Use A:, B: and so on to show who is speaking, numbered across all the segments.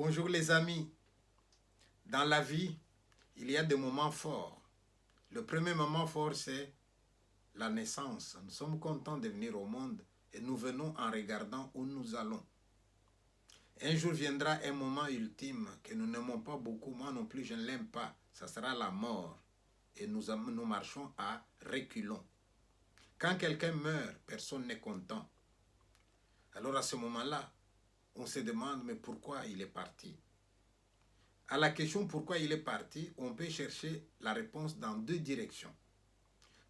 A: Bonjour les amis. Dans la vie, il y a des moments forts. Le premier moment fort, c'est la naissance. Nous sommes contents de venir au monde et nous venons en regardant où nous allons. Un jour viendra un moment ultime que nous n'aimons pas beaucoup. Moi non plus, je ne l'aime pas. Ça sera la mort. Et nous marchons à reculons. Quand quelqu'un meurt, personne n'est content. Alors à ce moment-là, on se demande, mais pourquoi il est parti? À la question pourquoi il est parti, on peut chercher la réponse dans deux directions.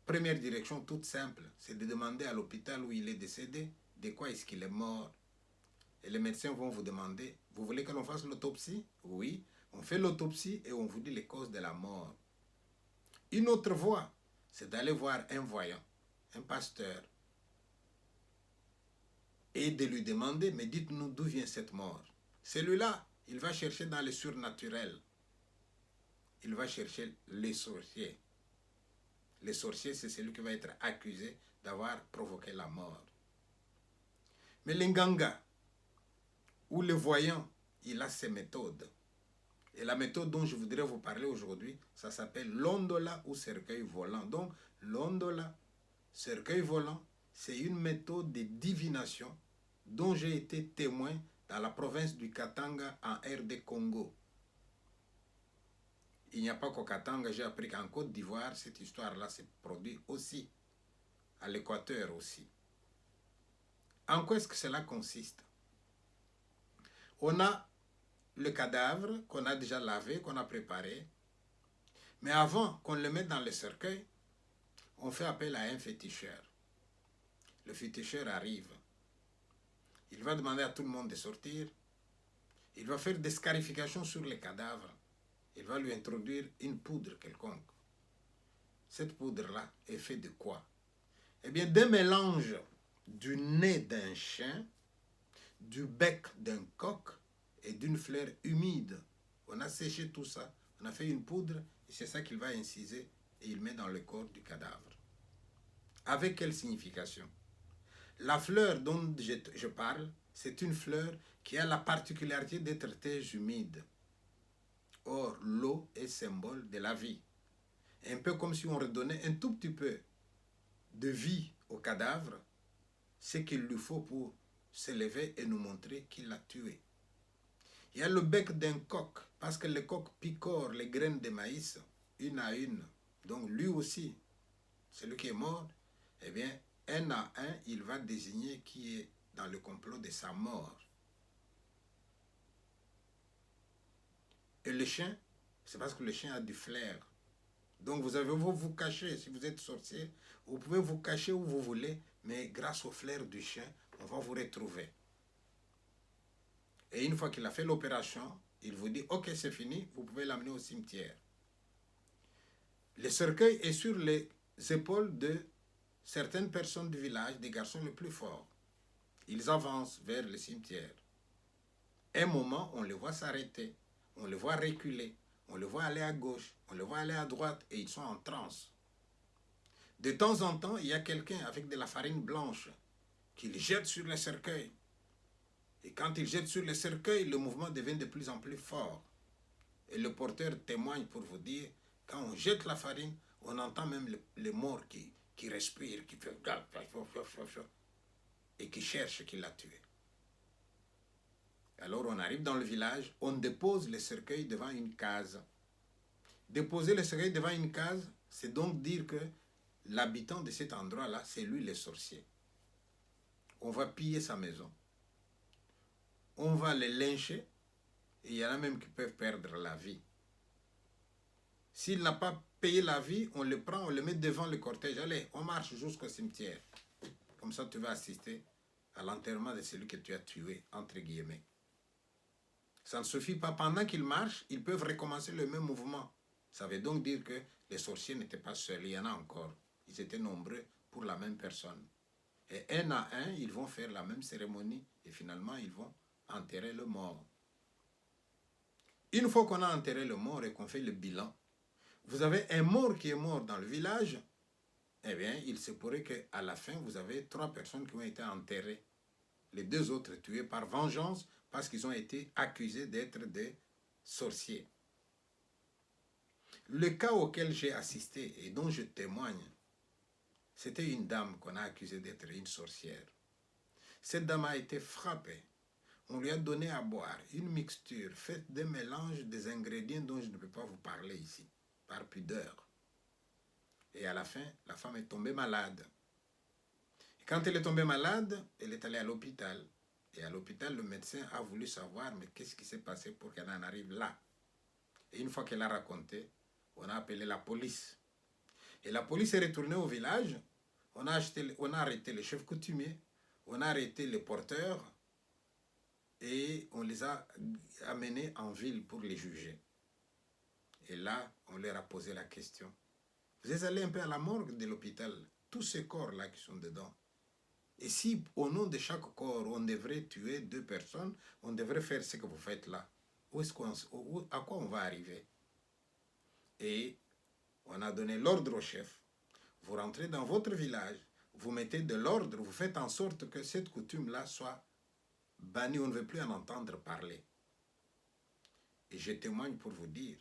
A: Première direction toute simple, c'est de demander à l'hôpital où il est décédé de quoi est-ce qu'il est mort. Et les médecins vont vous demander, vous voulez que l'on fasse l'autopsie? Oui, on fait l'autopsie et on vous dit les causes de la mort. Une autre voie, c'est d'aller voir un voyant, un pasteur, et de lui demander, mais dites-nous d'où vient cette mort. Celui-là, il va chercher dans le surnaturel. Il va chercher les sorciers. Les sorciers, c'est celui qui va être accusé d'avoir provoqué la mort. Mais l'inganga, ou le voyant, il a ses méthodes. Et la méthode dont je voudrais vous parler aujourd'hui, ça s'appelle l'ondola ou cercueil volant. Donc, l'ondola, cercueil volant, c'est une méthode de divination dont j'ai été témoin dans la province du Katanga en RD Congo. Il n'y a pas qu'au Katanga, j'ai appris qu'en Côte d'Ivoire, cette histoire-là se produit aussi, à l'Équateur aussi. En quoi est-ce que cela consiste? On a le cadavre qu'on a déjà lavé, qu'on a préparé, mais avant qu'on le mette dans le cercueil, on fait appel à un féticheur. Le féticheur arrive. Il va demander à tout le monde de sortir. Il va faire des scarifications sur les cadavres. Il va lui introduire une poudre quelconque. Cette poudre-là est faite de quoi? Eh bien, d'un mélange du nez d'un chien, du bec d'un coq et d'une fleur humide. On a séché tout ça, on a fait une poudre et c'est ça qu'il va inciser et il met dans le corps du cadavre. Avec quelle signification? La fleur dont je parle, c'est une fleur qui a la particularité d'être très humide. Or, l'eau est symbole de la vie. Un peu comme si on redonnait un tout petit peu de vie au cadavre, ce qu'il lui faut pour s'élever et nous montrer qu'il l'a tué. Il y a le bec d'un coq, parce que le coq picore les graines de maïs, une à une. Donc lui aussi, celui qui est mort, eh bien, un à un, il va désigner qui est dans le complot de sa mort. Et le chien, c'est parce que le chien a du flair. Donc vous avez vous cacher, si vous êtes sorcier, vous pouvez vous cacher où vous voulez, mais grâce au flair du chien, on va vous retrouver. Et une fois qu'il a fait l'opération, il vous dit, ok, c'est fini, vous pouvez l'amener au cimetière. Le cercueil est sur les épaules de certaines personnes du village, des garçons les plus forts. Ils avancent vers le cimetière. Un moment, on les voit s'arrêter, on les voit reculer, on les voit aller à gauche, on les voit aller à droite et ils sont en transe. De temps en temps, il y a quelqu'un avec de la farine blanche qui le jette sur le cercueil. Et quand il jette sur le cercueil, le mouvement devient de plus en plus fort. Et le porteur témoigne pour vous dire, quand on jette la farine, on entend même les morts qui respirent, qui fait et qui cherchent qui l'a tué. Alors on arrive dans le village, on dépose le cercueil devant une case. Déposer le cercueil devant une case, c'est donc dire que l'habitant de cet endroit-là, c'est lui le sorcier. On va piller sa maison. On va les lyncher. Et il y en a même qui peuvent perdre la vie. S'il n'a pas payé la vie, on le prend, on le met devant le cortège. Allez, on marche jusqu'au cimetière. Comme ça, tu vas assister à l'enterrement de celui que tu as tué, entre guillemets. Ça ne suffit pas. Pendant qu'ils marchent, ils peuvent recommencer le même mouvement. Ça veut donc dire que les sorciers n'étaient pas seuls. Il y en a encore. Ils étaient nombreux pour la même personne. Et un à un, ils vont faire la même cérémonie. Et finalement, ils vont enterrer le mort. Une fois qu'on a enterré le mort et qu'on fait le bilan, vous avez un mort qui est mort dans le village, eh bien, il se pourrait qu'à la fin, vous avez 3 personnes qui ont été enterrées. Les 2 autres tuées par vengeance parce qu'ils ont été accusés d'être des sorciers. Le cas auquel j'ai assisté et dont je témoigne, c'était une dame qu'on a accusée d'être une sorcière. Cette dame a été frappée. On lui a donné à boire une mixture faite d'un mélange des ingrédients dont je ne peux pas vous parler ici, par pudeur. Et à la fin, la femme est tombée malade. Et quand elle est tombée malade, elle est allée à l'hôpital. Et à l'hôpital, le médecin a voulu savoir, mais qu'est-ce qui s'est passé pour qu'elle en arrive là? Et une fois qu'elle a raconté, on a appelé la police. Et la police est retournée au village. On a arrêté les chefs coutumiers, on a arrêté les porteurs et on les a amenés en ville pour les juger. Et là, on leur a posé la question. Vous êtes allés un peu à la morgue de l'hôpital, tous ces corps-là qui sont dedans. Et si au nom de chaque corps, on devrait tuer 2 personnes, on devrait faire ce que vous faites là. À quoi on va arriver? Et on a donné l'ordre au chef. Vous rentrez dans votre village, vous mettez de l'ordre, vous faites en sorte que cette coutume-là soit bannie, on ne veut plus en entendre parler. Et je témoigne pour vous dire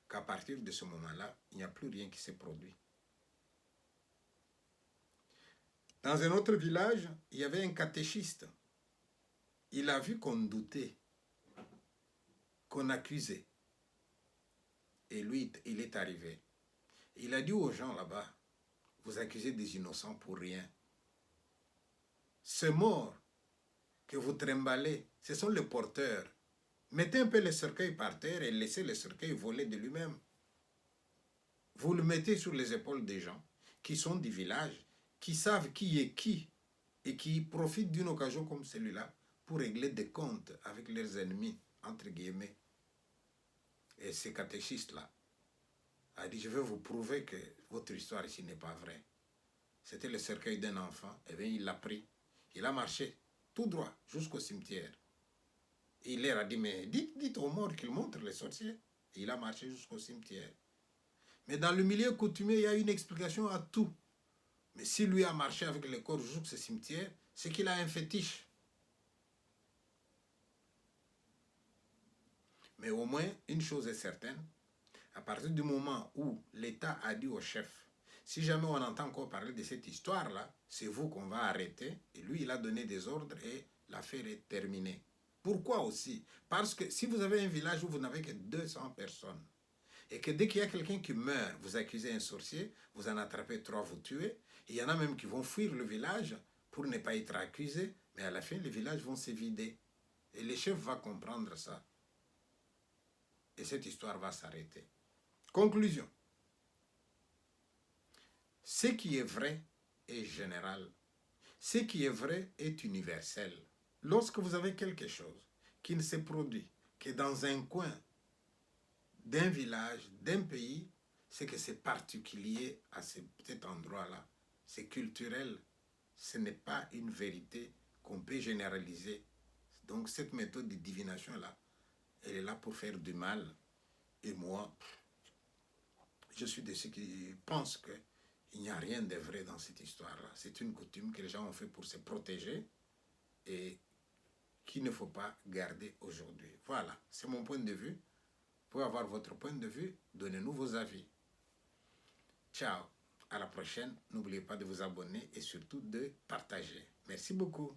A: qu'à partir de ce moment-là, il n'y a plus rien qui s'est produit. Dans un autre village, il y avait un catéchiste. Il a vu qu'on doutait, qu'on accusait. Et lui, il est arrivé. Il a dit aux gens là-bas, vous accusez des innocents pour rien. Ces morts que vous trimballez, ce sont les porteurs. Mettez un peu le cercueil par terre et laissez le cercueil voler de lui-même. Vous le mettez sur les épaules des gens qui sont du village, qui savent qui est qui et qui profitent d'une occasion comme celui-là pour régler des comptes avec leurs ennemis, entre guillemets. Et ce catéchiste-là a dit, je vais vous prouver que votre histoire ici n'est pas vraie. C'était le cercueil d'un enfant. Et bien, il l'a pris. Il a marché tout droit jusqu'au cimetière. Et il leur a dit, mais dites aux morts qu'ils montrent les sorciers. Et il a marché jusqu'au cimetière. Mais dans le milieu coutumier, il y a une explication à tout. Mais si lui a marché avec le corps jusqu'au cimetière, c'est qu'il a un fétiche. Mais au moins, une chose est certaine, à partir du moment où l'État a dit au chef, si jamais on entend encore parler de cette histoire-là, c'est vous qu'on va arrêter. Et lui, il a donné des ordres et l'affaire est terminée. Pourquoi aussi? Parce que si vous avez un village où vous n'avez que 200 personnes, et que dès qu'il y a quelqu'un qui meurt, vous accusez un sorcier, vous en attrapez 3, vous tuez, il y en a même qui vont fuir le village pour ne pas être accusés, mais à la fin, les villages vont se vider. Et le chef va comprendre ça. Et cette histoire va s'arrêter. Conclusion. Ce qui est vrai est général. Ce qui est vrai est universel. Lorsque vous avez quelque chose qui ne se produit que dans un coin d'un village, d'un pays, c'est que c'est particulier à cet endroit-là. C'est culturel. Ce n'est pas une vérité qu'on peut généraliser. Donc cette méthode de divination-là, elle est là pour faire du mal. Et moi, je suis de ceux qui pensent qu'il n'y a rien de vrai dans cette histoire-là. C'est une coutume que les gens ont fait pour se protéger et qu'il ne faut pas garder aujourd'hui. Voilà, c'est mon point de vue. Vous pouvez avoir votre point de vue, donnez-nous vos avis. Ciao, à la prochaine. N'oubliez pas de vous abonner et surtout de partager. Merci beaucoup.